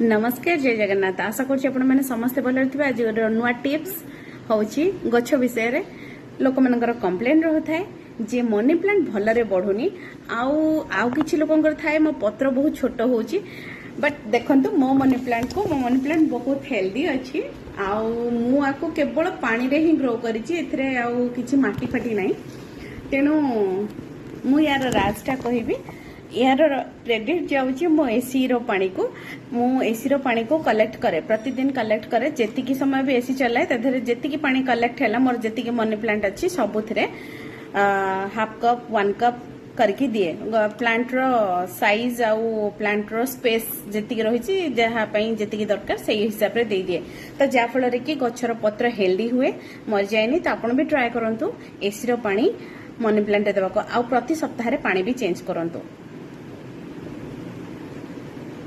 नमस्कार जय जगन्नाथ। आशा कर समस्ते भल आज गोटे नुआ टिप्स हूँ गछ विषय रे लोक मान कंप्लेन रोए जे मनी प्लांट भलरे बढ़ुनी आउ किछि लोकंकर थाए मो पत्र बहुत छोट हो बट देखंतु मो मनी प्लांट बहुत हेल्दी अच्छी आउ केवल पानी रे ही ग्रो करिछि आउ किछि माटी फाटी नाही तेणु मु यार राजटा कहबी यार क्रेडिट जाऊँगी मो एसी रो पानी को पानी को कलेक्ट करे प्रतिदिन कलेक्ट करे जेतिकी समय भी एसी चलाए तधरे जेतिकी पानी कलेक्ट हैला मोर जेतिकी मनी प्लांट अच्छी सबुथिरे हाफ कप 1 कप करके दिए प्लांट रो साइज आउ प्लांट रो स्पेस जेतिकी रही जहाँ जेतिकी दरकार से हिसाब रे दे दिए तो जा फल रे कि गछर पत्र हेल्दी हुए मर जाएनी तो आपण भी ट्राए करंतु एसी रो पानी मनी प्लांट देबा को आउ प्रति सप्ताह रे पानी भी चेंज करंतु।